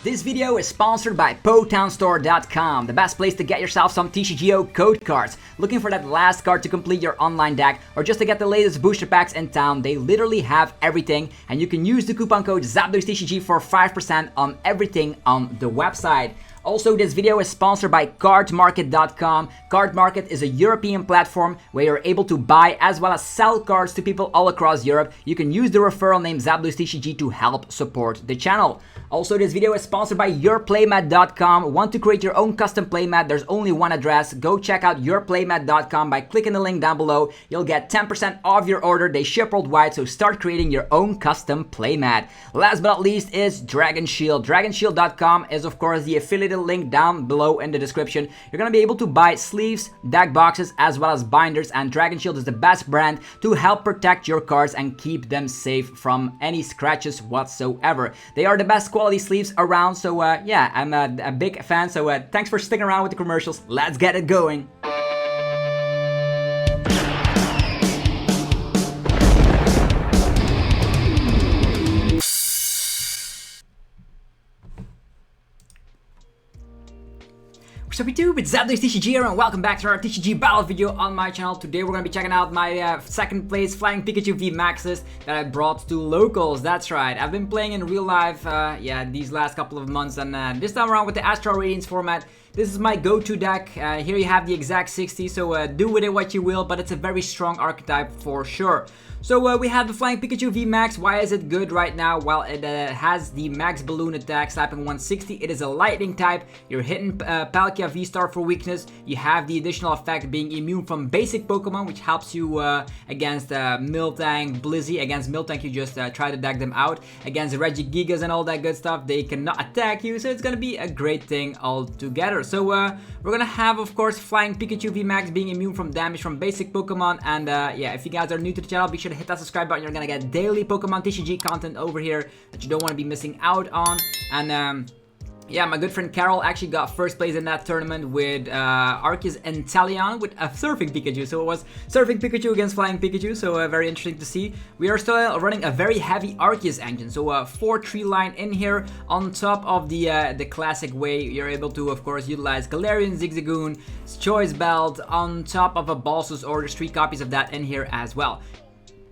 This video is sponsored by PotownStore.com, the best place to get yourself some TCG code cards. Looking for that last card to complete your online deck, or just to get the latest booster packs in town, they literally have everything, and you can use the coupon code ZapDoesTCG for 5% on everything on the website. Also, this video is sponsored by cardmarket.com. Cardmarket is a European platform where you're able to buy as well as sell cards to people all across Europe. You can use the referral name ZapDoesTCG to help support the channel. Also, this video is sponsored by yourplaymat.com. Want to create your own custom playmat? There's only one address. Go check out yourplaymat.com by clicking the link down below. You'll get 10% off your order. They ship worldwide, so start creating your own custom playmat. Last but not least is Dragon Shield. DragonShield.com is of course the affiliated link down below in the description. You're gonna be able to buy sleeves, deck boxes, as well as binders, and Dragon Shield is the best brand to help protect your cards and keep them safe from any scratches whatsoever. They are the best quality sleeves around, so yeah, I'm a big fan, so thanks for sticking around with the commercials. Let's get it going. Sup YouTube, it's ZapDoesTCG here and welcome back to our TCG battle video on my channel. Today we're going to be checking out my second place Flying Pikachu VMAXs that I brought to locals. That's right, I've been playing in real life yeah, these last couple of months, and this time around with the Astral Radiance format. This is my go-to deck. Here you have the exact 60, so do with it what you will, but it's a very strong archetype for sure. So we have the Flying Pikachu VMAX. Why is it good right now? Well, it has the max balloon attack, slapping 160. It is a lightning type. You're hitting Palkia VSTAR for weakness. You have the additional effect being immune from basic Pokemon, which helps you against Miltank, Blissey. Against Miltank, you just try to deck them out. Against Regigigas and all that good stuff, they cannot attack you, so it's gonna be a great thing altogether. So we're gonna have, of course, Flying Pikachu VMAX being immune from damage from basic Pokemon. And yeah, if you guys are new to the channel, be sure to hit that subscribe button. You're gonna get daily Pokemon TCG content over here that you don't want to be missing out on. And yeah, my good friend Carol actually got first place in that tournament with Arceus Inteleon with a Surfing Pikachu. So it was Surfing Pikachu against Flying Pikachu, so very interesting to see. We are still running a very heavy Arceus engine, so 4-tree line in here on top of the classic way. You're able to, of course, utilize Galarian, Zigzagoon, Choice Belt on top of a Balsus, or there's 3 copies of that in here as well.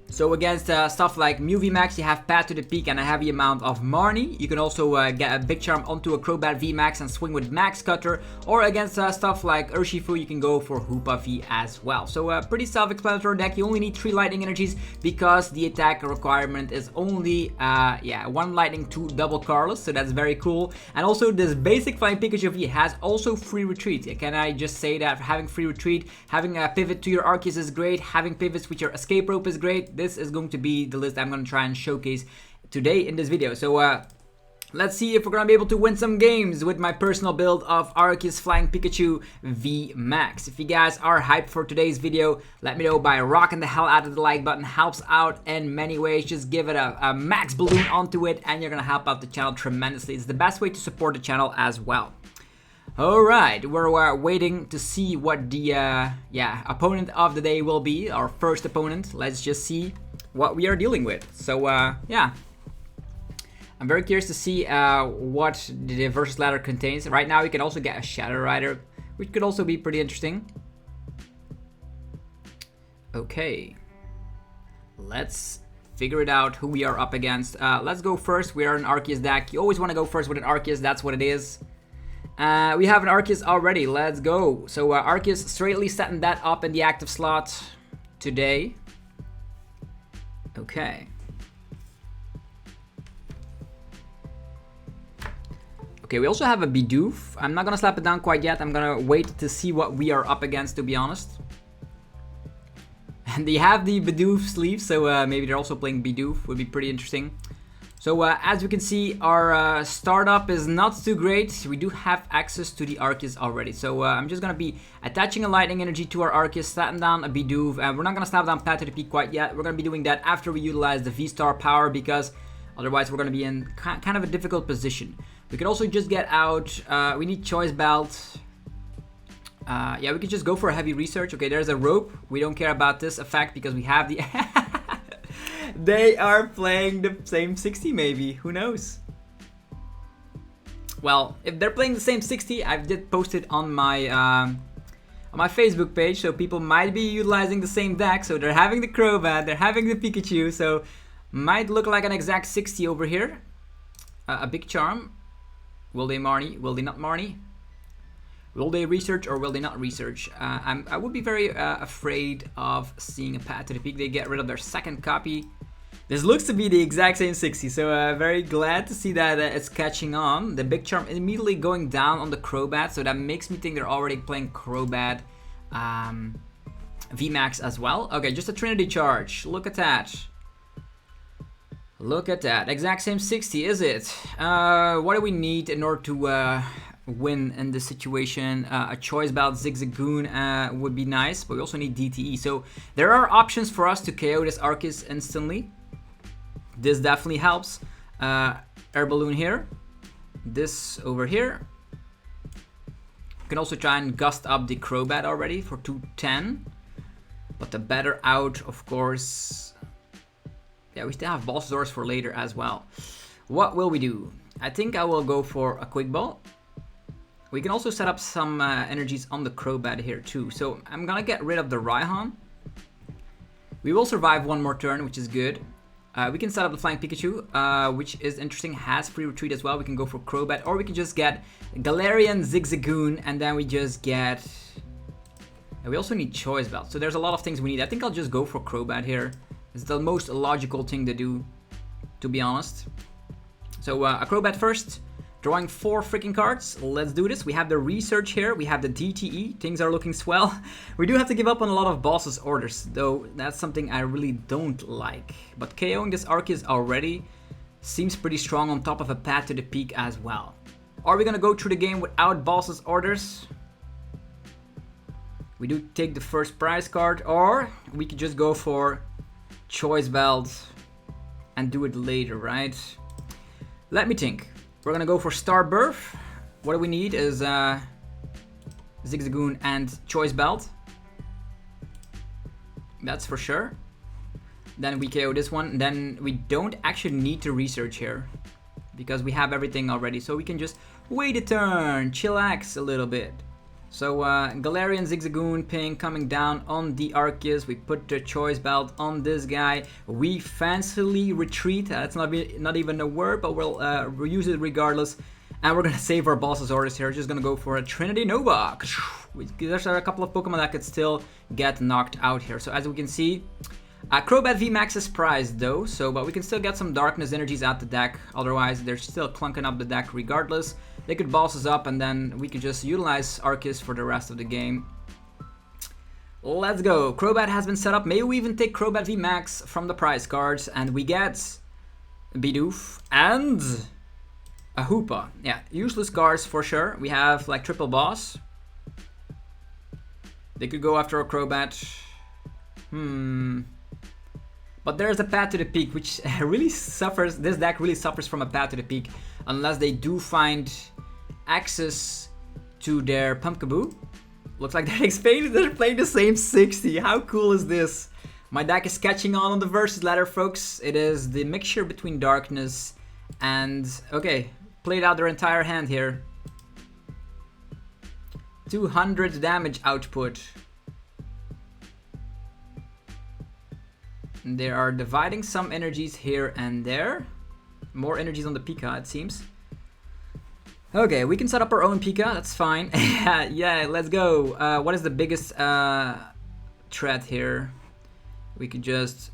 So against stuff like Mew VMAX, you have Path to the Peak and a heavy amount of Marnie. You can also get a Big Charm onto a Crobat VMAX and swing with Max Cutter. Or against stuff like Urshifu, you can go for Hoopa V as well. So pretty self-explanatory deck. You only need 3 lightning energies because the attack requirement is only yeah, 1 lightning, 2 double Carlos. So that's very cool. And also this basic Flying Pikachu V has also free retreat. Can I just say that having free retreat, having a pivot to your Arceus is great. Having pivots with your escape rope is great. This is going to be the list I'm going to try and showcase today in this video. So let's see if we're going to be able to win some games with my personal build of Arceus Flying Pikachu VMAX. If you guys are hyped for today's video, let me know by rocking the hell out of the like button. Helps out in many ways. Just give it a max balloon onto it and you're going to help out the channel tremendously. It's the best way to support the channel as well. Alright, we're waiting to see what the yeah, opponent of the day will be, our first opponent. Let's just see what we are dealing with. So yeah, I'm very curious to see what the versus ladder contains. Right now you can also get a Shadow Rider, which could also be pretty interesting. Okay, let's figure it out who we are up against. Let's go first. We are an Arceus deck. You always want to go first with an Arceus, that's what it is. We have an Arceus already, let's go. So Arceus straightly setting that up in the active slot today. Okay. Okay, we also have a Bidoof. I'm not gonna slap it down quite yet. I'm gonna wait to see what we are up against, to be honest. And they have the Bidoof sleeve, so maybe they're also playing Bidoof. Would be pretty interesting. So as we can see, our startup is not too great. We do have access to the Arceus already. So I'm just going to be attaching a lightning energy to our Arceus, slapping down a Bidoof. And we're not going to slap down Path to the Peak quite yet. We're going to be doing that after we utilize the V-Star power, because otherwise we're going to be in kind of a difficult position. We could also just get out, we need Choice Belt. Yeah, we could just go for a heavy research. Okay, there's a rope. We don't care about this effect because we have the... They are playing the same 60 maybe, who knows? well, if they're playing the same 60, I did post it on my Facebook page, so people might be utilizing the same deck. So they're having the Crobat, they're having the Pikachu, so might look like an exact 60 over here. A big charm. Will they Marnie? Will they not Marnie? Will they research or will they not research? I would be very afraid of seeing a Path to the Peak. They get rid of their second copy. This looks to be the exact same 60, so very glad to see that it's catching on. The big charm immediately going down on the Crobat, so that makes me think they're already playing Crobat VMAX as well. Okay, just a Trinity Charge. Look at that. Look at that. Exact same 60, is it? What do we need in order to win in this situation? A Choice Belt Zigzagoon would be nice, but we also need DTE. So there are options for us to KO this Arceus instantly. This definitely helps. Air Balloon here. This over here. You can also try and gust up the Crobat already for 210. But the better out, of course. Yeah, we still have Bulbasaur's for later as well. What will we do? I think I will go for a Quick Ball. We can also set up some energies on the Crobat here too. So I'm gonna get rid of the Raihan. We will survive one more turn, which is good. We can set up the Flying Pikachu, which is interesting, has free retreat as well. We can go for Crobat, or we can just get Galarian Zigzagoon, and then we just get... And we also need Choice Belt, so there's a lot of things we need. I think I'll just go for Crobat here. It's the most logical thing to do, to be honest. So a Crobat first, drawing 4 freaking cards. Let's do this. We have the Research here, we have the DTE. Things are looking swell. We do have to give up on a lot of boss's orders, though that's something I really don't like. But KOing this Arceus already seems pretty strong on top of a Path to the Peak as well. Are we gonna go through the game without boss's orders? We do take the first prize card, or we could just go for Choice Belt and do it later, right? Let me think. We're gonna go for Star Birth. What do we need is Zigzagoon and Choice Belt. That's for sure. Then we KO this one. Then we don't actually need to research here because we have everything already. So we can just wait a turn, chillax a little bit. So Galarian Zigzagoon ping coming down on the Arceus. We put the Choice Belt on this guy. We fancily retreat. That's not even a word, but we'll use it regardless. And we're gonna save our boss's orders here. Just gonna go for a Trinity Nova. There's a couple of Pokemon that could still get knocked out here. So as we can see, Crobat VMAX is prized though. But we can still get some Darkness energies out the deck. Otherwise, they're still clunking up the deck regardless. They could boss us up and then we could just utilize Arceus for the rest of the game. Let's go. Crobat has been set up. Maybe we even take Crobat VMAX from the prize cards and we get Bidoof and a Hoopa. Yeah, useless cards for sure. We have like triple boss. They could go after a Crobat. But there's a Path to the Peak, which really suffers. This deck really suffers from a Path to the Peak unless they do find access to their Pumpkaboo. Looks like they're playing the same 60. How cool is this? My deck is catching on the versus ladder, folks. It is the mixture between Darkness and... Okay, played out their entire hand here. 200 damage output. They are dividing some energies here and there. More energies on the Pika, it seems. Okay, we can set up our own Pika, that's fine. Yeah, let's go. What is the biggest threat here? We could just...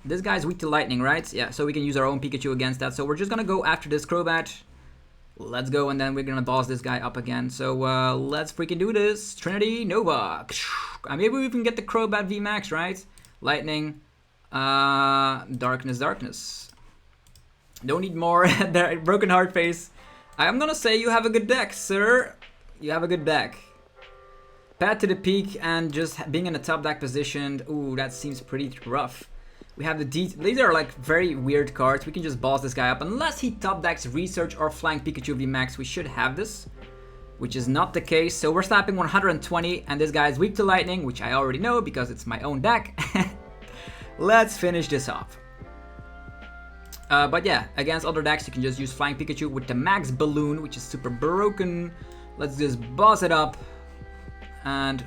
This guy's weak to lightning, right? Yeah, so we can use our own Pikachu against that. So we're just gonna go after this Crobat. Let's go, and then we're gonna boss this guy up again. So let's freaking do this. Trinity Nova. Maybe we can get the Crobat VMAX, right? Lightning, darkness. Don't need more. Broken heart face. I'm gonna say you have a good deck, sir. You have a good deck. Path to the Peak and just being in a top deck position. Ooh, that seems pretty rough. We have the these are like very weird cards. We can just boss this guy up. Unless he top decks Research or Flying Pikachu VMAX, we should have this. Which is not the case. So we're slapping 120 and this guy is weak to lightning, which I already know because it's my own deck. Let's finish this off. But yeah, against other decks, you can just use Flying Pikachu with the Max Balloon, which is super broken. Let's just boss it up. And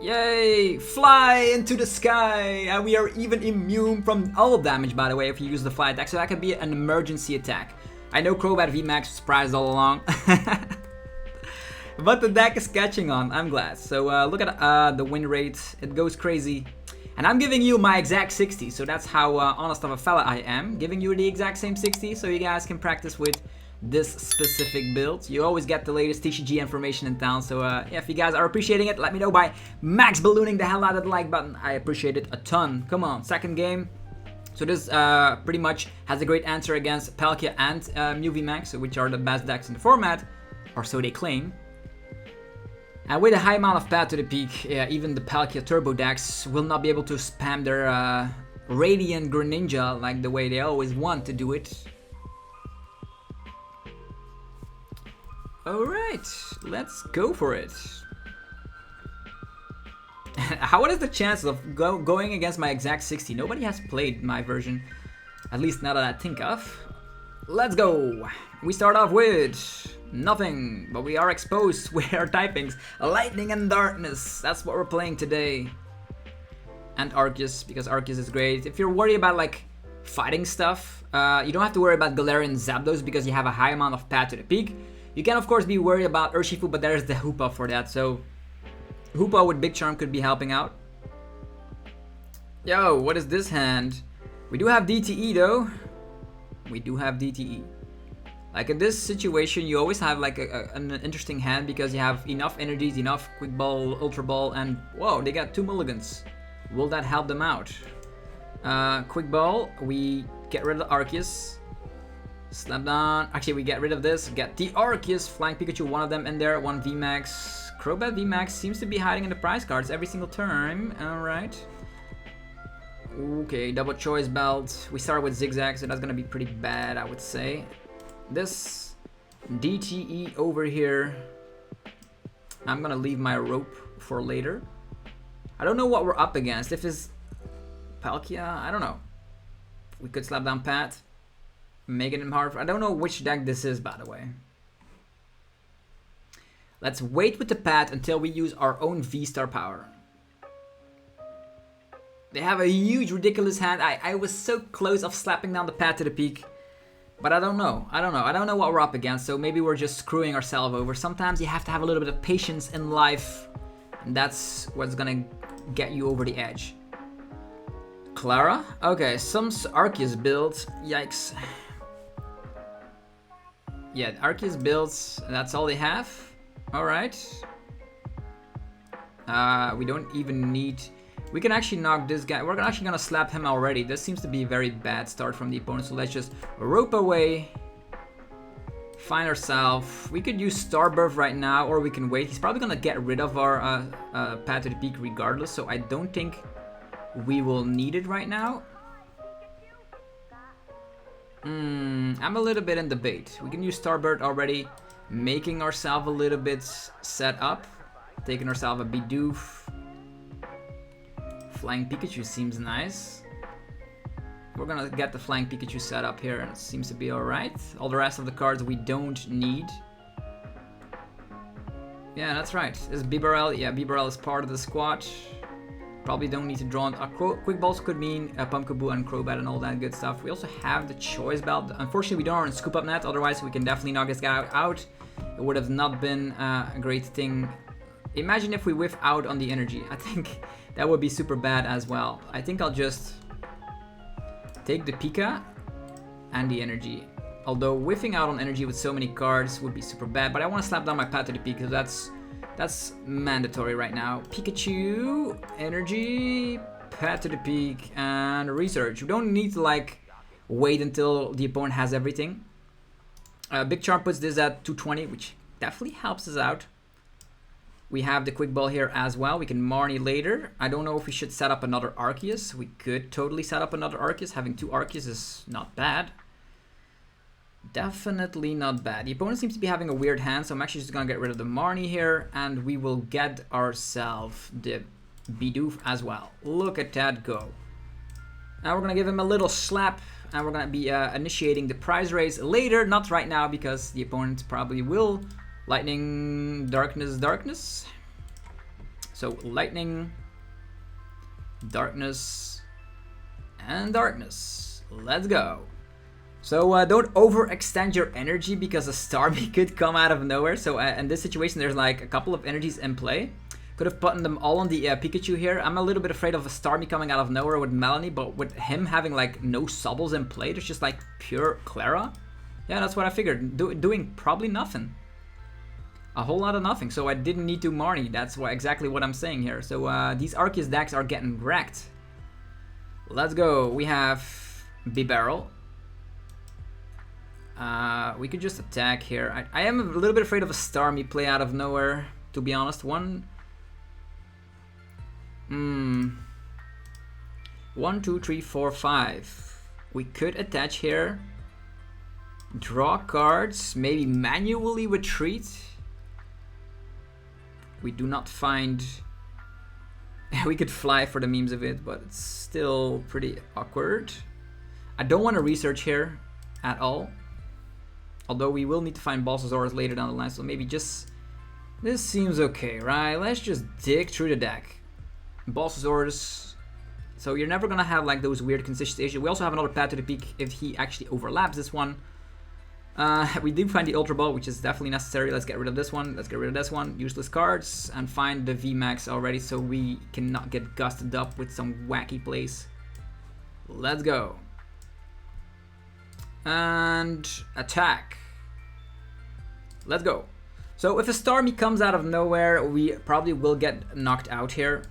yay! Fly into the sky! And we are even immune from all damage, by the way, if you use the fly attack. So that could be an emergency attack. I know Crobat VMAX was surprised all along. But the deck is catching on, I'm glad. So look at the win rate, it goes crazy. And I'm giving you my exact 60, so that's how honest of a fella I am. Giving you the exact same 60, so you guys can practice with this specific build. You always get the latest TCG information in town, so yeah, if you guys are appreciating it, let me know by max ballooning the hell out of the like button. I appreciate it a ton. Come on, second game. So this pretty much has a great answer against Palkia and Mew VMAX, which are the best decks in the format, or so they claim. And with a high amount of path to the peak, even the Palkia Turbo decks will not be able to spam their Radiant Greninja like the way they always want to do it. Alright, let's go for it. What is the chance of going against my exact 60? Nobody has played my version, at least not that I think of. Let's go! We start off with nothing, but we are exposed with our typings. Lightning and Darkness, that's what we're playing today. And Arceus, because Arceus is great. If you're worried about like fighting stuff, you don't have to worry about Galarian Zapdos because you have a high amount of path to the peak. You can of course be worried about Urshifu, but there's the Hoopa for that, so Hoopa with Big Charm could be helping out. Yo, what is this hand? We do have DTE though. We do have DTE. Like in this situation, you always have like an interesting hand because you have enough energies, enough Quick Ball, Ultra Ball, and whoa, they got 2 mulligans. Will that help them out? Quick Ball, we get rid of Arceus. Slap down. Actually, we get rid of this. Get the Arceus, Flying Pikachu, one of them in there, one VMAX. Crobat VMAX seems to be hiding in the prize cards every single turn. Alright. Okay, double choice belt. We start with Zigzag, so that's gonna be pretty bad, I would say. This DTE over here. I'm gonna leave my rope for later. I don't know what we're up against. If it's Palkia, I don't know. We could slap down Pat. Making him hard. I don't know which deck this is, by the way. Let's wait with the Pat until we use our own V-Star power. They have a huge, ridiculous hand. I was so close of slapping down the Pat to the peak. But I don't know. I don't know what we're up against, so maybe we're just screwing ourselves over. Sometimes you have to have a little bit of patience in life. And that's what's gonna get you over the edge. Clara? Okay, some Arceus builds. Yikes. Yeah, Arceus builds, that's all they have. Alright. We don't even need... We can actually knock this guy. We're actually gonna slap him already. This seems to be a very bad start from the opponent, so let's just rope away. Find ourselves. We could use Starbirth right now, or we can wait. He's probably gonna get rid of our Path to the Peak regardless, so I don't think we will need it right now. I'm a little bit in debate. We can use Starbird already, making ourselves a little bit set up. Taking ourselves a Bidoof. Flying Pikachu seems nice. We're gonna get the Flying Pikachu set up here and it seems to be alright. All the rest of the cards we don't need. Yeah, that's right. This is Bibarel. Yeah, Bibarel is part of the squad. Probably don't need to draw on Quick Balls could mean Pumpkaboo and Crobat and all that good stuff. We also have the Choice Belt. Unfortunately, we don't have a Scoop Up Net, otherwise we can definitely knock this guy out. It would have not been a great thing. Imagine if we whiff out on the energy. I think that would be super bad as well. I think I'll just take the Pika and the energy. Although whiffing out on energy with so many cards would be super bad, but I want to slap down my Path to the Peak because that's mandatory right now. Pikachu, energy, Path to the Peak, and research. We don't need to like wait until the opponent has everything. Big Charm puts this at 220, which definitely helps us out. We have the Quick Ball here as well. We can Marnie later. I don't know if we should set up another Arceus. We could totally set up another Arceus. Having 2 Arceus is not bad. Definitely not bad. The opponent seems to be having a weird hand, so I'm actually just gonna get rid of the Marnie here, and we will get ourselves the Bidoof as well. Look at that go. Now we're gonna give him a little slap, and we're gonna be initiating the prize race later, not right now, because the opponent probably will. Lightning, darkness. So lightning, darkness, and darkness. Let's go. So don't overextend your energy because a Starmie could come out of nowhere. So in this situation, there's like a couple of energies in play. Could have put them all on the Pikachu here. I'm a little bit afraid of a Starmie coming out of nowhere with Melanie, but with him having like no Sobbles in play, there's just like pure Clara. Yeah, that's what I figured. Doing probably nothing. A whole lot of nothing. So I didn't need to Marnie. That's exactly what I'm saying here. So these Arceus decks are getting wrecked. Let's go. We have Bibarel. We could just attack here. I am a little bit afraid of a Starmie play out of nowhere, to be honest. 1, 2, 3, 4, 5. We could attach here. Draw cards. Maybe manually retreat. We do not find... we could fly for the memes of it, but it's still pretty awkward. I don't want to research here at all. Although we will need to find Balsasaurus later down the line, so maybe just... this seems okay, right? Let's just dig through the deck. Balsasaurus. So you're never gonna have like those weird consistency issues. We also have another Path to the Peak if he actually overlaps this one. We do find the Ultra Ball, which is definitely necessary. Let's get rid of this one. Let's get rid of this one. Useless cards. And find the VMAX already so we cannot get gusted up with some wacky plays. Let's go. And attack. Let's go. So if a Starmie comes out of nowhere, we probably will get knocked out here.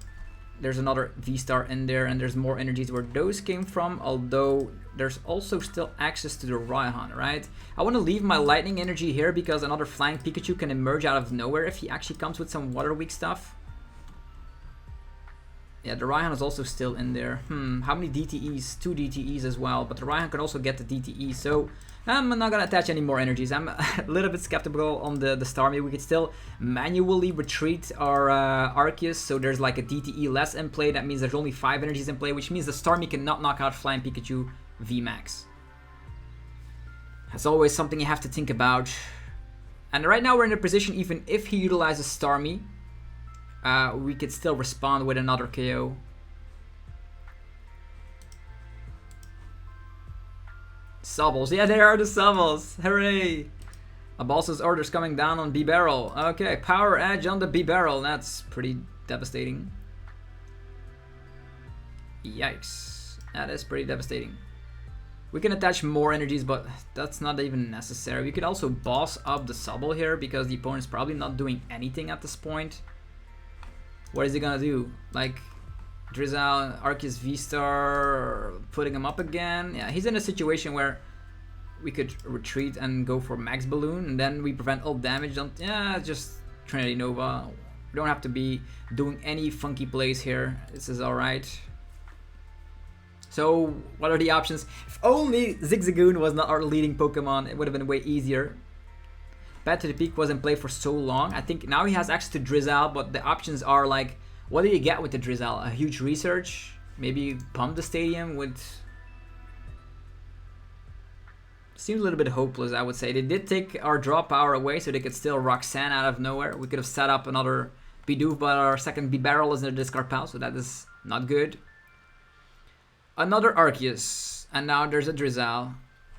There's another VSTAR in there, and there's more energies where those came from, although there's also still access to the Raihan, right? I want to leave my lightning energy here because another Flying Pikachu can emerge out of nowhere if he actually comes with some water weak stuff. Yeah, the Raihan is also still in there. How many DTEs? 2 DTEs as well, but the Raihan can also get the DTE, so I'm not gonna attach any more energies. I'm a little bit skeptical on the Starmie. We could still manually retreat our Arceus, so there's like a DTE less in play. That means there's only 5 energies in play, which means the Starmie cannot knock out Flying Pikachu VMAX. That's always something you have to think about. And right now we're in a position, even if he utilizes Starmie, we could still respond with another KO. Sobbles. Yeah, there are the Sobbles. Hooray! Balsa's orders coming down on Bibarel. Okay, Power Edge on the Bibarel. That's pretty devastating. Yikes. That is pretty devastating. We can attach more energies, but that's not even necessary. We could also boss up the Sobble here because the opponent's probably not doing anything at this point. What is he gonna do? Like, Drizzle, Arceus VSTAR, putting him up again? Yeah, he's in a situation where we could retreat and go for Max Balloon, and then we prevent all damage. Yeah, just Trinity Nova. We don't have to be doing any funky plays here. This is alright. So, what are the options? If only Zigzagoon was not our leading Pokemon, it would have been way easier. Path to the Peak was in play for so long. I think now he has access to Drizzle, but the options are like, what do you get with the Drizzle? A huge research? Maybe pump the stadium with... Seems a little bit hopeless, I would say. They did take our draw power away, so they could still Roxanne out of nowhere. We could have set up another Bidoof, but our second Bibarel is in the discard pile, so that is not good. Another Arceus, and now there's a Drizzle.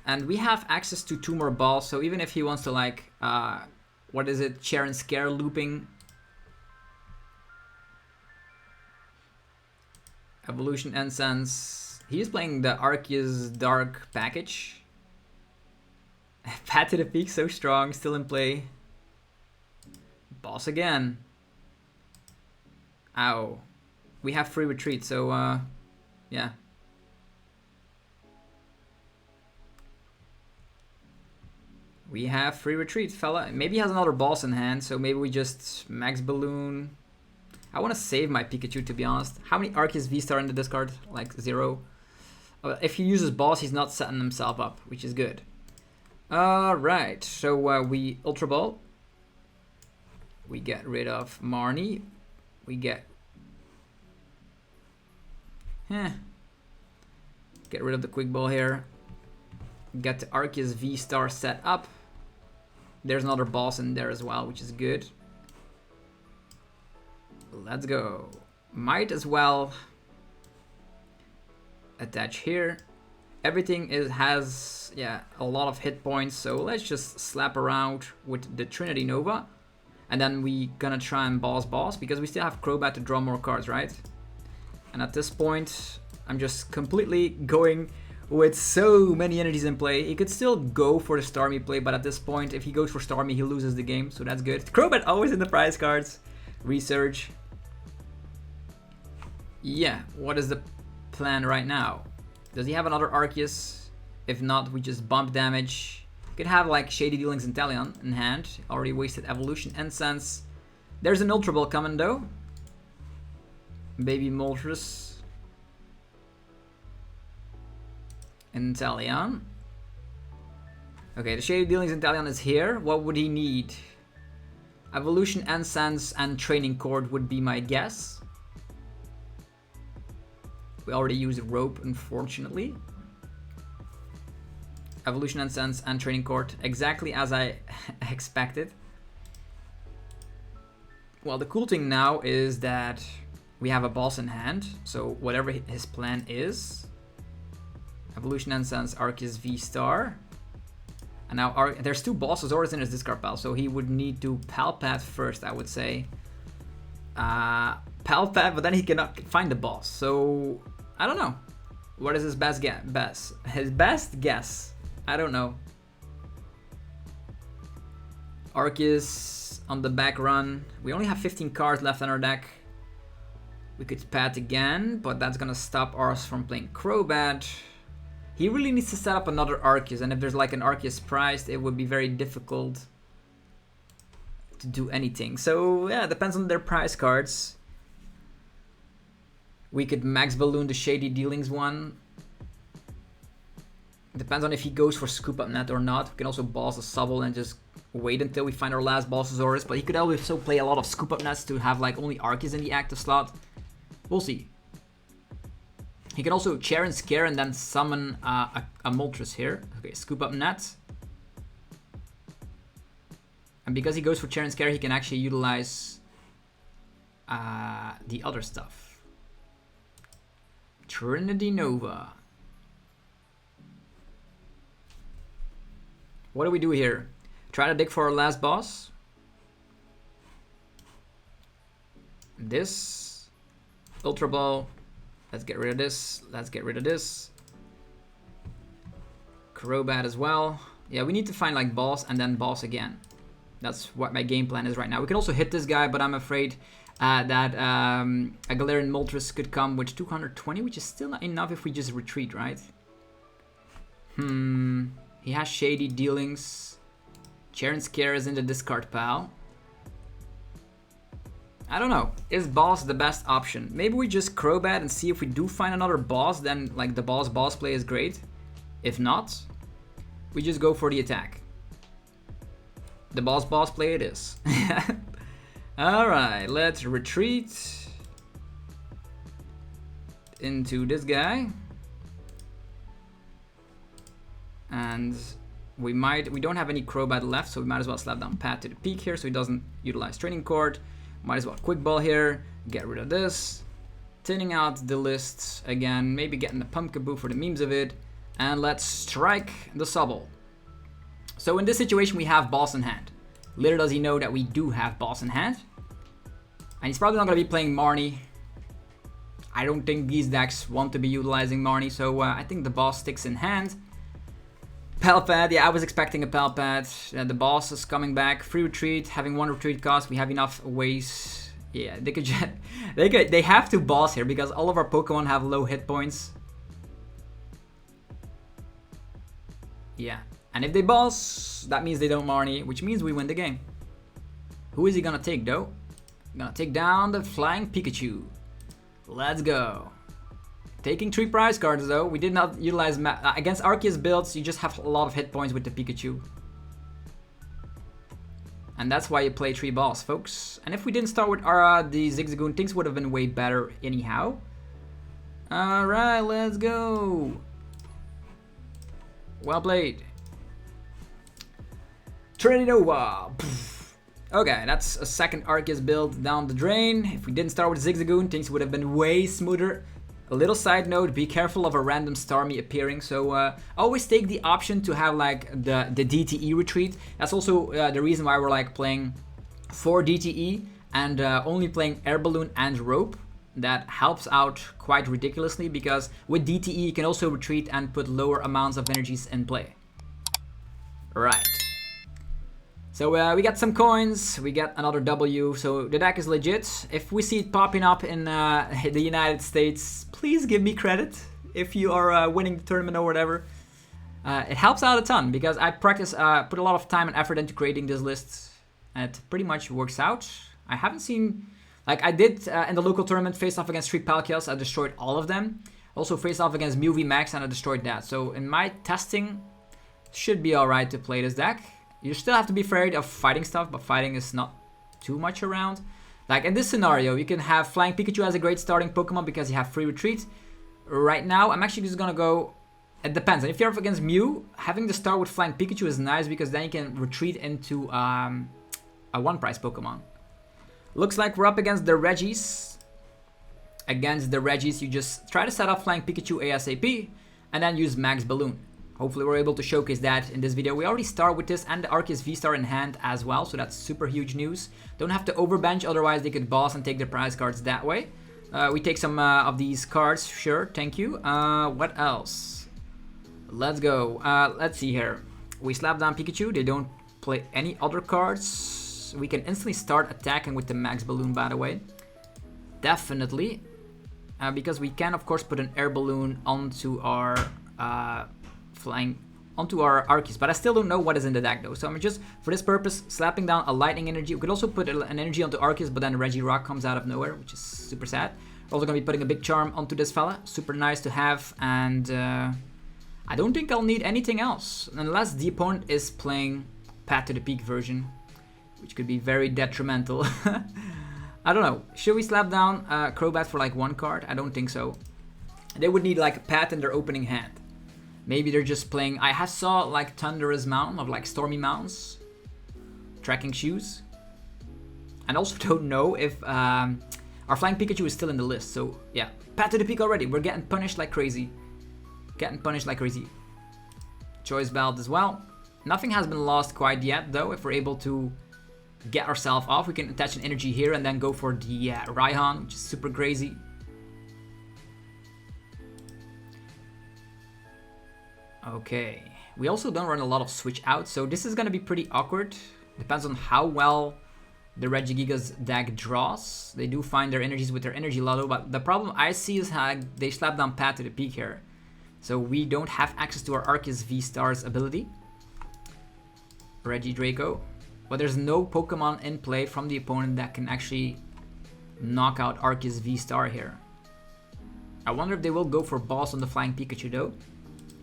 And we have access to 2 more balls, so even if he wants to like, what is it, Share and Scare looping. Evolution Incense. He's playing the Arceus Dark package. Path to the Peak, so strong, still in play. Boss again. Ow. We have free retreat, so yeah. We have free retreat, fella. Maybe he has another boss in hand, so maybe we just Max Balloon. I want to save my Pikachu, to be honest. How many Arceus VSTAR in the discard? Like 0. If he uses boss, he's not setting himself up, which is good. Alright, so we Ultra Ball. We get rid of Marnie. We get... Get rid of the quick ball here. Get the Arceus VSTAR set up. There's another boss in there as well, which is good. Let's go. Might as well attach here. Everything has a lot of hit points, so let's just slap around with the Trinity Nova. And then we gonna try and boss because we still have Crobat to draw more cards, right? And at this point, I'm just completely going with so many energies in play. He could still go for the Starmie play, but at this point, if he goes for Starmie, he loses the game, so that's good. Crobat always in the prize cards. Research. Yeah, what is the plan right now? Does he have another Arceus? If not, we just bump damage. Could have like Shady Dealings Inteleon in hand. Already wasted Evolution Incense. There's an Ultra Ball coming though. Baby Moltres. Inteleon. Okay, the Shady Dealings Inteleon is here. What would he need? Evolution Incense and Training Cord would be my guess. We already used Rope, unfortunately. Evolution Incense and Training Cord, exactly as I expected. Well, the cool thing now is that we have a boss in hand, so whatever his plan is. Evolution Incense, Arceus VSTAR. And now there's two bosses already in his discard pile, so he would need to Palpat first, I would say. Palpat, but then he cannot find the boss, so I don't know. What is his best guess? His best guess? I don't know. Arceus on the back run. We only have 15 cards left in our deck. We could pat again, but that's gonna stop us from playing Crobat. He really needs to set up another Arceus, and if there's like an Arceus priced, it would be very difficult to do anything. So yeah, it depends on their prize cards. We could Max Balloon the Shady Dealings one. Depends on if he goes for Scoop Up Net or not. We can also boss a Subble and just wait until we find our last Bossasaurus. But he could also play a lot of Scoop Up Nets to have like only Arceus in the active slot. We'll see. He can also Chair and Scare and then summon a Moltres here. Okay, Scoop Up Net. And because he goes for Chair and Scare, he can actually utilize the other stuff. Trinity Nova. What do we do here? Try to dig for our last boss. This. Ultra Ball. Let's get rid of this. Let's get rid of this. Crobat as well. Yeah, we need to find like boss and then boss again. That's what my game plan is right now. We can also hit this guy, but I'm afraid that a Galarian Moltres could come with 220, which is still not enough if we just retreat, right? He has Shady Dealings. Chair and Scare is in the discard pile. I don't know. Is boss the best option? Maybe we just Crobat and see if we do find another boss, then like the boss play is great. If not, we just go for the attack. The boss play it is. Alright, let's retreat into this guy. And we don't have any Crobat left, so we might as well slap down Pat to the peak here so he doesn't utilize Training Cord. Might as well Quick Ball here, get rid of this. Thinning out the list again, maybe getting the Pumpkaboo for the memes of it. And let's strike the Subble. So in this situation we have boss in hand. Little does he know that we do have boss in hand. And he's probably not going to be playing Marnie. I don't think these decks want to be utilizing Marnie, so I think the boss sticks in hand. Palpad, yeah, I was expecting a Palpad. The boss is coming back. Free retreat, having one retreat cost. We have enough ways. Yeah, they could just, they have to boss here because all of our Pokemon have low hit points. Yeah, and if they boss, that means they don't Marnie, which means we win the game. Who is he gonna take though? Gonna take down the Flying Pikachu. Let's go. Taking 3 prize cards though. We did not utilize against Arceus builds. You just have a lot of hit points with the Pikachu, and that's why you play 3 balls, folks. And if we didn't start with the Zigzagoon, things would have been way better anyhow. All right, let's go. Well played. Trinity Nova. Okay, that's a second Arceus build down the drain. If we didn't start with Zigzagoon, things would have been way smoother. A little side note, be careful of a random Starmie appearing. So always take the option to have like the DTE retreat. That's also the reason why we're like playing 4 DTE and only playing Air Balloon and Rope. That helps out quite ridiculously because with DTE you can also retreat and put lower amounts of energies in play. Right. So we got some coins, we got another W, so the deck is legit. If we see it popping up in the United States, please give me credit if you are winning the tournament or whatever. It helps out a ton because I put a lot of time and effort into creating this list, and it pretty much works out. I haven't seen, like I did in the local tournament, face off against 3 Palkias, I destroyed all of them. Also face off against Mew VMAX and I destroyed that. So in my testing, should be alright to play this deck. You still have to be afraid of fighting stuff, but fighting is not too much around. Like in this scenario, you can have Flying Pikachu as a great starting Pokemon because you have free retreat. Right now, I'm actually just gonna go, it depends. And if you're up against Mew, having the start with Flying Pikachu is nice because then you can retreat into a 1-price Pokemon. Looks like we're up against the Regis. Against the Regis, you just try to set up Flying Pikachu ASAP and then use Max Balloon. Hopefully we're able to showcase that in this video. We already start with this and the Arceus VSTAR in hand as well, so that's super huge news. Don't have to overbench, otherwise they could boss and take their prize cards that way. We take some of these cards, sure, thank you. What else? Let's go. Let's see here. We slap down Pikachu, they don't play any other cards. We can instantly start attacking with the Max Balloon, by the way. Definitely. Because we can, of course, put an Air Balloon onto our... onto our Arceus, but I still don't know what is in the deck though. So I'm just, for this purpose, slapping down a lightning energy. We could also put an energy onto Arceus, but then Regirock comes out of nowhere, which is super sad. We're also gonna be putting a big charm onto this fella, super nice to have, and I don't think I'll need anything else, unless the opponent is playing Path to the Peak version, which could be very detrimental. I don't know, should we slap down Crobat for like 1 card? I don't think so. They would need like a Path in their opening hand. Maybe they're just playing, I have saw like Thunderous Mountain of like Stormy Mountains. Tracking Shoes. And also don't know if our Flying Pikachu is still in the list. So yeah, Path to the Peak already. We're getting punished like crazy. Choice Belt as well. Nothing has been lost quite yet though. If we're able to get ourselves off, we can attach an energy here and then go for the Raihan, which is super crazy. Okay, we also don't run a lot of switch out, so this is gonna be pretty awkward. Depends on how well the Regigigas deck draws. They do find their energies with their Energy Lotto, but the problem I see is how they slap down Path to the Peak here. So we don't have access to our Arceus VSTAR's ability. Regidrago. But there's no Pokemon in play from the opponent that can actually knock out Arceus VSTAR here. I wonder if they will go for Boss on the Flying Pikachu though.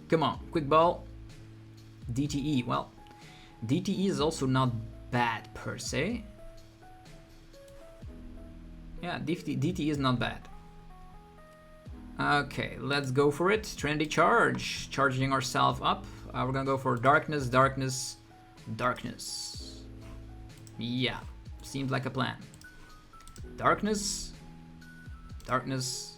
Come on, Quick Ball. DTE, well, DTE is also not bad per se. Yeah, DTE is not bad. Okay, let's go for it. Trinity Charge, charging ourselves up. We're gonna go for Darkness, Darkness, Darkness. Yeah, seems like a plan. Darkness, Darkness,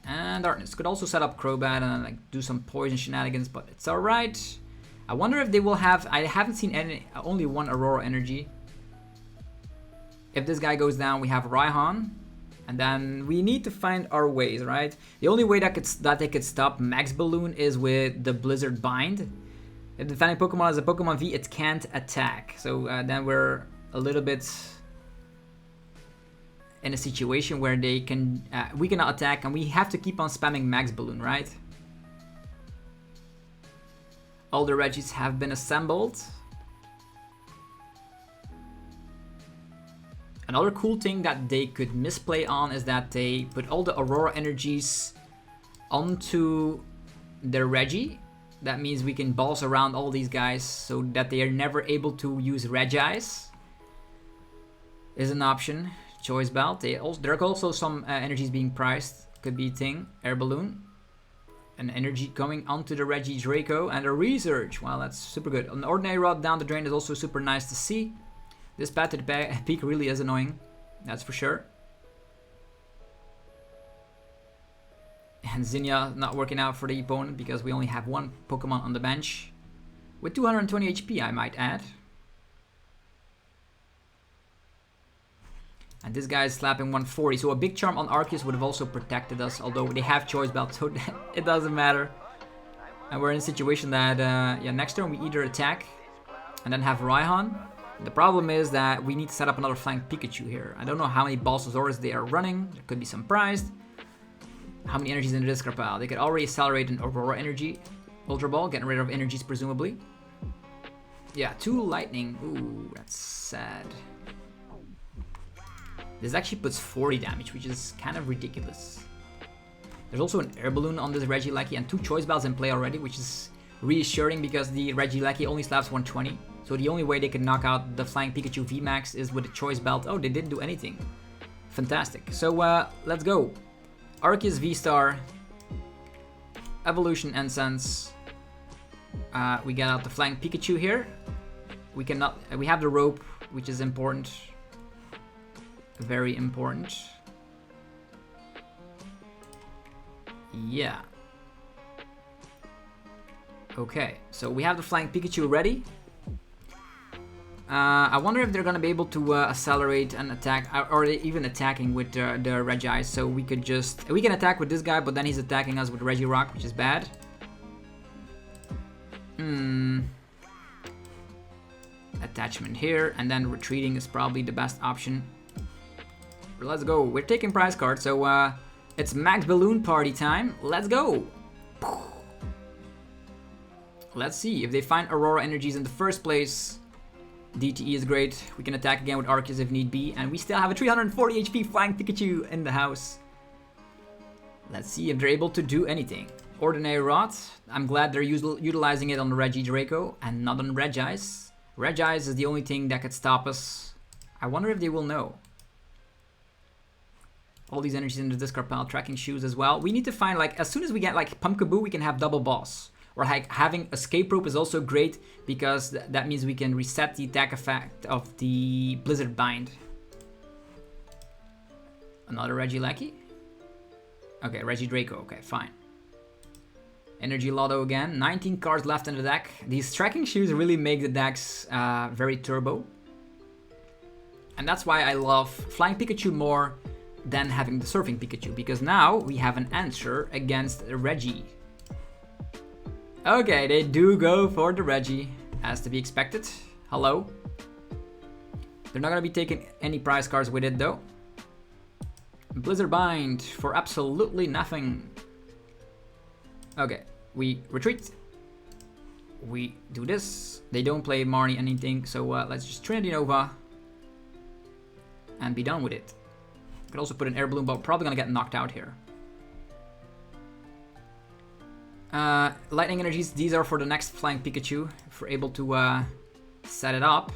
and Darkness. Could also set up Crobat and like do some poison shenanigans, but it's alright. I wonder if they will have, I haven't seen only 1 Aurora energy. If this guy goes down, we have Raihan. And then we need to find our ways, right? The only way that they could stop Max Balloon is with the Blizzard Bind. If the defending Pokemon is a Pokemon V, it can't attack. So then we're a little bit in a situation where they can, we cannot attack and we have to keep on spamming Max Balloon, right? All the Regis have been assembled. Another cool thing that they could misplay on is that they put all the Aurora energies onto their Regi. That means we can boss around all these guys so that they are never able to use Regis. Is an option. Choice Belt. There are also some energies being priced. Could be a thing. Air Balloon. an energy coming onto the Regidraco and a research. Wow, that's super good. An ordinary rod down the drain is also super nice to see. This path to the peak really is annoying, that's for sure. And Zinnia not working out for the opponent because we only have one Pokemon on the bench. With 220 HP, I might add. And this guy is slapping 140, so a big charm on Arceus would have also protected us, although they have choice belt, so it doesn't matter. And we're in a situation that, yeah, next turn we either attack and then have Raihan. The problem is that we need to set up another Flying Pikachu here. I don't know how many Balsasaurus they are running, there could be some prized. How many energies in the discard pile? They could already accelerate an Aurora energy, Ultra Ball, getting rid of energies presumably. Yeah, 2 lightning, ooh, that's sad. This actually puts 40 damage, which is kind of ridiculous. There's also an air balloon on this Regieleki and 2 choice bells in play already, which is reassuring because the Regieleki only slaps 120. So the only way they can knock out the Flying Pikachu VMAX is with a choice belt. Oh, they didn't do anything. Fantastic. So let's go. Arceus VSTAR. Evolution Ensigns. We get out the Flying Pikachu here. We have the rope, which is important. Very important. Yeah. Okay, so we have the Flying Pikachu ready. I wonder if they're gonna be able to accelerate and attack, or even attacking with the Regis. So we can attack with this guy, but then he's attacking us with Regirock, which is bad. Attachment here, and then retreating is probably the best option. Let's go. We're taking prize cards, so it's Max Balloon Party time. Let's go. Let's see if they find Aurora energies in the first place. DTE is great. We can attack again with Arceus if need be, and we still have a 340 HP Flying Pikachu in the house. Let's see if they're able to do anything. Ordinary Rod. I'm glad they're utilizing it on the Regidraco and not on Regis. Regis is the only thing that could stop us. I wonder if they will know. All these energies in the discard pile, tracking shoes as well. We need to find, like, as soon as we get like Pumpkaboo, we can have double boss. Or like having Escape Rope is also great because that means we can reset the attack effect of the Blizzard Bind. Another Regieleki? Okay, Regidraco, okay, fine. Energy Lotto again, 19 cards left in the deck. These tracking shoes really make the decks very turbo. And that's why I love Flying Pikachu more than having the Surfing Pikachu, because now we have an answer against Regi. Okay, they do go for the Regi, as to be expected. Hello. They're not gonna be taking any prize cards with it though. Blizzard Bind for absolutely nothing. Okay, we retreat. We do this. They don't play Marnie anything, so let's just Trinity Nova and be done with it. Could also put an air balloon, but probably gonna get knocked out here. Lightning energies, these are for the next Flying Pikachu, if we're able to set it up.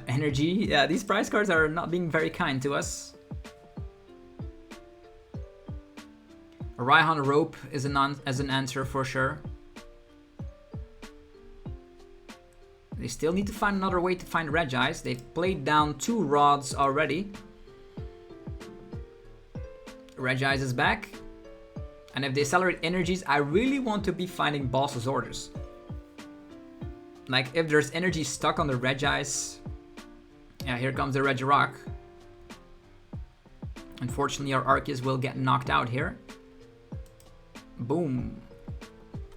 Energy, yeah, these prize cards are not being very kind to us. A Raihan Rope is an answer for sure. They still need to find another way to find Regis. They've played down 2 rods already. Regis is back. And if they accelerate energies, I really want to be finding boss's orders. Like if there's energy stuck on the Regis. Yeah, here comes the Regirock. Unfortunately, our Arceus will get knocked out here. Boom.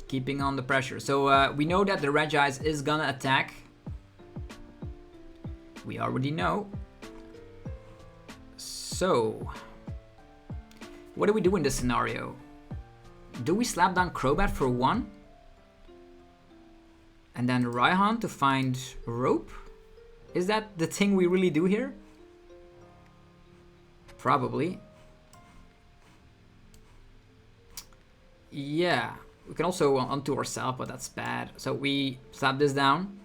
Keeping on the pressure. So we know that the Regis is gonna attack. We already know. So what do we do in this scenario? Do we slap down Crobat for 1? And then Raihan to find Rope? Is that the thing we really do here? Probably. Yeah. We can also onto ourselves, but that's bad. So we slap this down.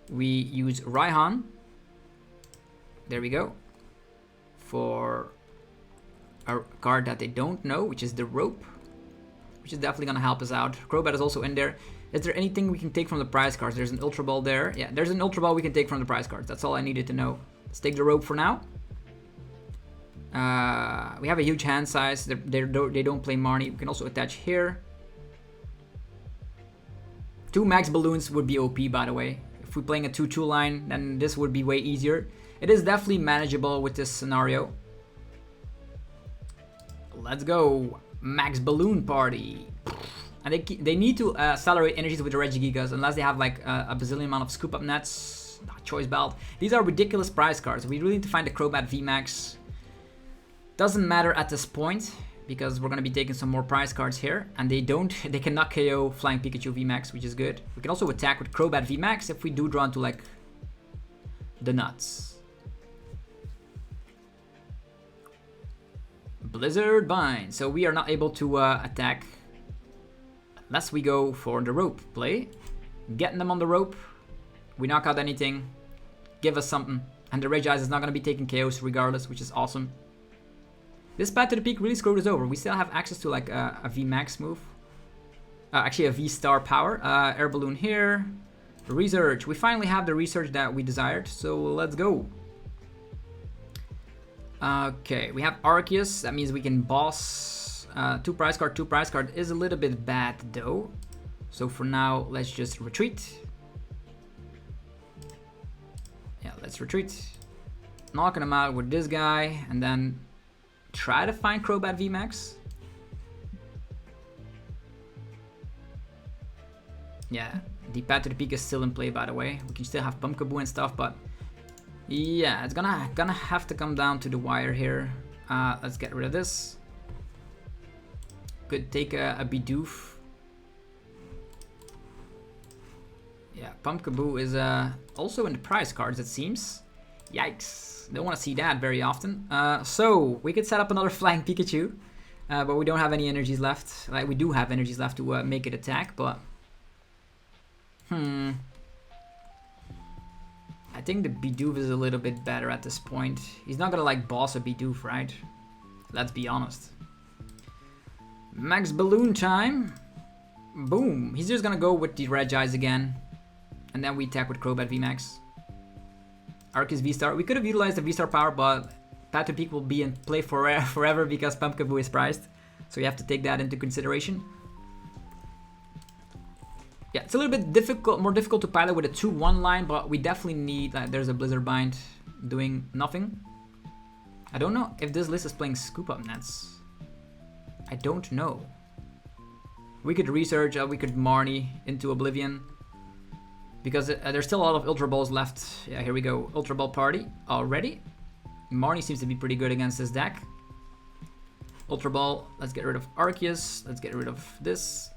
We use Raihan. There we go. For a card that they don't know, which is the Rope, which is definitely gonna help us out. Crobat is also in there. Is there anything we can take from the prize cards? There's an Ultra Ball there. Yeah, there's an Ultra Ball we can take from the prize cards. That's all I needed to know. Let's take the Rope for now. We have a huge hand size. They don't play Marnie. We can also attach here. 2 max balloons would be OP, by the way. If we're playing a 2-2 line, then this would be way easier. It is definitely manageable with this scenario. Let's go. Max Balloon Party. And they need to accelerate energies with the Regigigas unless they have like a bazillion amount of scoop up nets. Choice Belt. These are ridiculous prize cards. We really need to find the Crobat VMAX. Doesn't matter at this point because we're gonna be taking some more prize cards here, and they cannot KO Flying Pikachu VMAX, which is good. We can also attack with Crobat VMAX if we do draw into like the nuts. Blizzard Bind. So we are not able to attack unless we go for the Rope play. Getting them on the Rope. We knock out anything. Give us something. And the Regigigas is not going to be taking KOs regardless, which is awesome. This Path to the Peak really screwed us over. We still have access to like a VMAX move. Actually a V-Star power. Air Balloon here. Research. We finally have the research that we desired. So let's go. Okay, we have Arceus. That means we can boss 2 prize card. 2 prize card is a little bit bad though. So for now, let's just retreat. Yeah, let's retreat. Knocking him out with this guy, and then try to find Crobat VMAX. Yeah, the Path to the Peak is still in play, by the way. We can still have Pumpkaboo and stuff, but yeah, it's gonna have to come down to the wire here. Let's get rid of this. Could take a Bidoof. Yeah, Pumpkaboo is also in the prize cards, it seems. Yikes, don't want to see that very often. So we could set up another Flying Pikachu, but we don't have any energies left. Like, we do have energies left to make it attack, but I think the Bidoof is a little bit better at this point. He's not gonna like boss a Bidoof, right? Let's be honest. Max Balloon time. Boom. He's just gonna go with the Regigigas again. And then we attack with Crobat VMAX. Arceus VSTAR. We could have utilized the VSTAR power, but Path to Peak will be in play forever because Pumpkaboo is prized. So you have to take that into consideration. Yeah, it's a little bit more difficult to pilot with a 2-1 line, but we definitely need, there's a Blizzard Bind doing nothing. I don't know if this list is playing Scoop Up Nets. I don't know. We could research, we could Marnie into Oblivion. Because there's still a lot of Ultra Balls left. Yeah, here we go. Ultra Ball Party already. Marnie seems to be pretty good against this deck. Ultra Ball, let's get rid of Arceus. Let's get rid of this.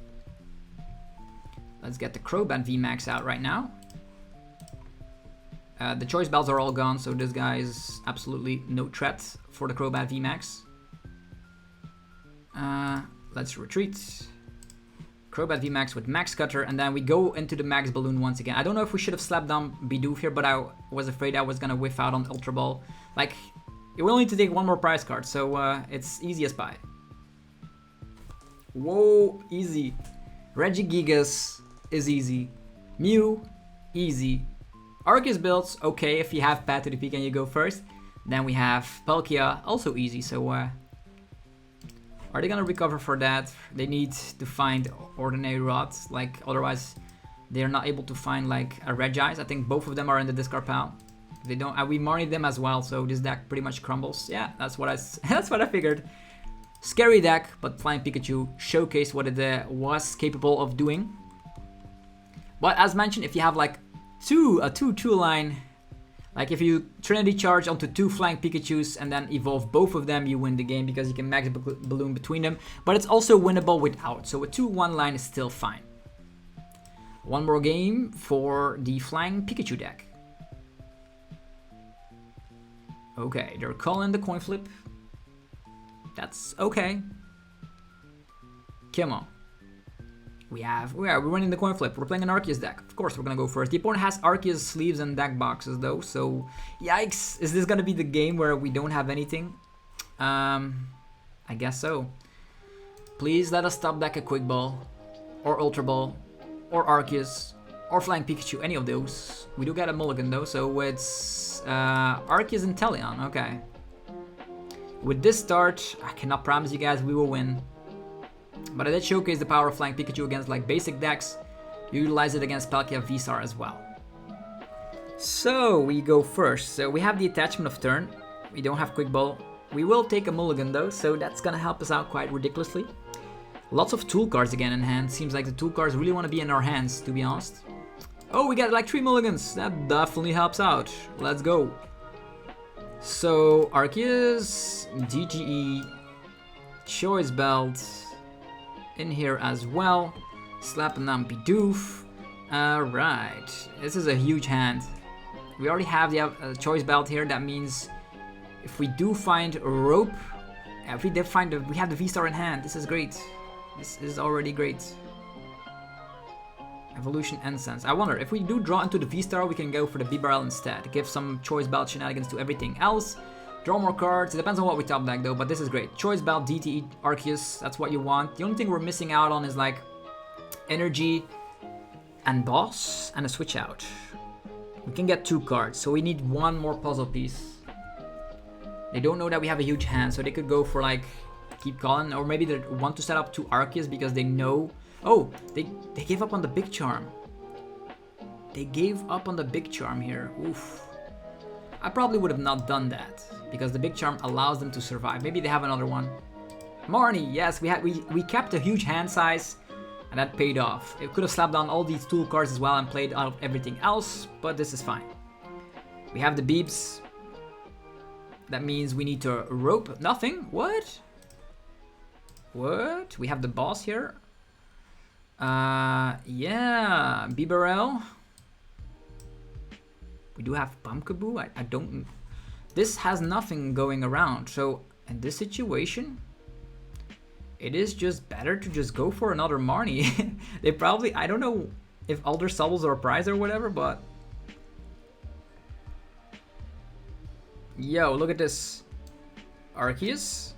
Let's get the Crobat VMAX out right now. The choice bells are all gone, so this guy is absolutely no threat for the Crobat VMAX. Let's retreat. Crobat VMAX with Max Cutter, and then we go into the Max Balloon once again. I don't know if we should have slapped down Bidoof here, but I was afraid I was gonna whiff out on Ultra Ball. Like, it will need to take 1 more prize card, so it's easy as pie. Whoa, easy. Regigigas is easy. Mew, easy. Arceus builds, okay, if you have Path to the Peak and you go first. Then we have Palkia, also easy, so are they gonna recover for that? They need to find Ordinary Rods, like otherwise they're not able to find like a Regigigas. I think both of them are in the discard pile. If they don't, we Marnie them as well, so this deck pretty much crumbles. Yeah, that's what I figured. Scary deck, but Flying Pikachu showcased what it was capable of doing. But as mentioned, if you have like a 2-2 line, like if you Trinity Charge onto 2 Flying Pikachus and then evolve both of them, you win the game because you can Max Balloon between them. But it's also winnable without, so a 2-1 line is still fine. 1 more game for the Flying Pikachu deck. Okay, they're calling the coin flip. That's okay. Come on. We're winning the coin flip. We're playing an Arceus deck. Of course, we're gonna go first. The opponent has Arceus sleeves and deck boxes though, so yikes. Is this gonna be the game where we don't have anything? I guess so. Please let us top deck a Quick Ball, or Ultra Ball, or Arceus, or Flying Pikachu, any of those. We do get a mulligan though, so it's Arceus and Inteleon, okay. With this start, I cannot promise you guys we will win. But I did showcase the power of Flying Pikachu against like basic decks. Utilize it against Palkia VSTAR as well. So we go first. So we have the attachment of turn. We don't have Quick Ball. We will take a mulligan though, so that's gonna help us out quite ridiculously. Lots of tool cards again in hand. Seems like the tool cards really want to be in our hands, to be honest. Oh, we got like 3 mulligans. That definitely helps out. Let's go. So Arceus, DGE, Choice Belt in here as well. Slap and Nampidoof. Alright, this is a huge hand. We already have the Choice Belt here. That means if we do find a rope, if we did find we have the V-Star in hand. This is great. This is already great. Evolution Incense. I wonder, if we do draw into the V-Star, we can go for the B-Barrel instead. Give some Choice Belt shenanigans to everything else. Draw more cards. It depends on what we top deck though, but this is great. Choice Belt, DTE, Arceus, that's what you want. The only thing we're missing out on is like Energy and Boss and a switch out. We can get 2 cards, so we need 1 more puzzle piece. They don't know that we have a huge hand, so they could go for like keep calling, or maybe they want to set up 2 Arceus because they know. Oh, they gave up on the Big Charm. They gave up on the Big Charm here. Oof. I probably would have not done that because the Big Charm allows them to survive. Maybe they have another one. Marnie, yes, we kept a huge hand size, and that paid off. It could have slapped down all these tool cards as well and played out everything else, but this is fine. We have the beeps. That means we need to rope nothing. What? What? We have the boss here. Yeah, Bibarel. We do have Pumpkaboo. I don't. This has nothing going around. So in this situation, it is just better to just go for another Marnie. They probably, I don't know if Alder Subbles are a prize or whatever, but yo, look at this. Arceus.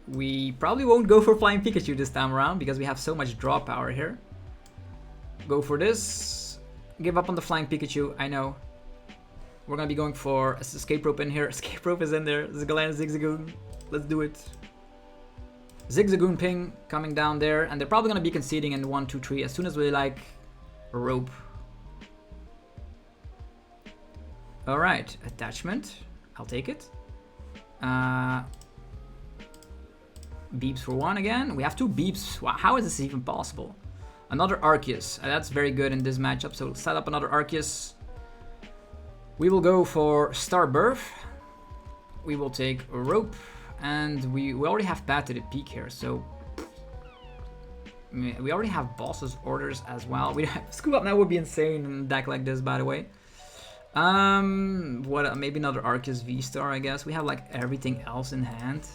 We probably won't go for Flying Pikachu this time around because we have so much draw power here. Go for this. Give up on the Flying Pikachu, I know. We're gonna be going for Escape Rope in here. Escape Rope is in there. Zigzagoon, Zigzagoon. Let's do it. Zigzagoon ping coming down there, and they're probably gonna be conceding in 1, 2, 3 as soon as we like rope. Alright, attachment. I'll take it. Beeps for 1 again. We have 2 beeps. Wow, how is this even possible? Another Arceus. That's very good in this matchup. So set up another Arceus. We will go for Star Birth. We will take a rope. And we already have Path to the Peak here. So we already have Boss's Orders as well. Screw Up Now would be insane in a deck like this, by the way. What? Maybe another Arceus VSTAR, I guess. We have like everything else in hand.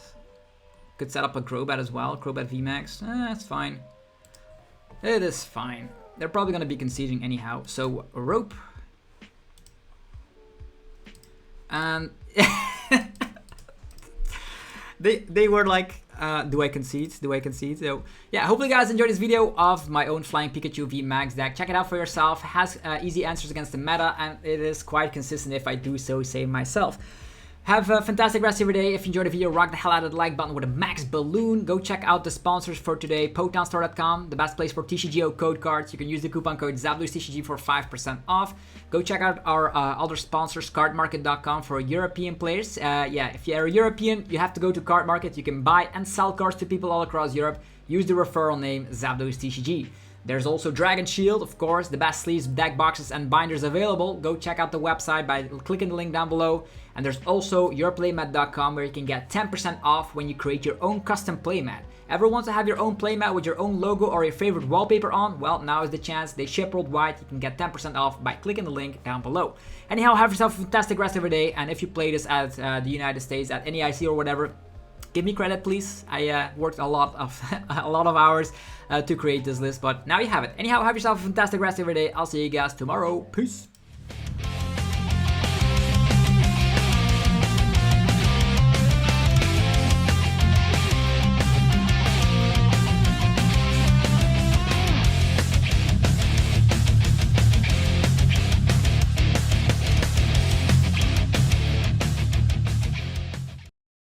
Could set up a Crobat as well, Crobat VMAX. That's fine. It is fine. They're probably going to be conceding anyhow. So, a rope. And they were like, do I concede? Do I concede? So, yeah, hopefully you guys enjoyed this video of my own Flying Pikachu VMAX deck. Check it out for yourself. It has easy answers against the meta, and it is quite consistent if I do so say myself. Have a fantastic rest of your day. If you enjoyed the video, rock the hell out of the like button with a max balloon. Go check out the sponsors for today, PokemonStore.com, the best place for TCG code cards. You can use the coupon code ZapDoesTCG for 5% off. Go check out our other sponsors, cardmarket.com, for European players. Yeah, if you're a European, you have to go to Card Market. You can buy and sell cards to people all across Europe. Use the referral name ZapDoesTCG. There's also Dragon Shield, of course, the best sleeves, deck boxes, and binders available. Go check out the website by clicking the link down below. And there's also yourplaymat.com, where you can get 10% off when you create your own custom playmat. Ever want to have your own playmat with your own logo or your favorite wallpaper on? Well, now is the chance. They ship worldwide. You can get 10% off by clicking the link down below. Anyhow, have yourself a fantastic rest of your day. And if you play this at the United States, at NEIC or whatever, give me credit, please. I worked a lot of hours to create this list, but now you have it. Anyhow, have yourself a fantastic rest of your day. I'll see you guys tomorrow. Peace.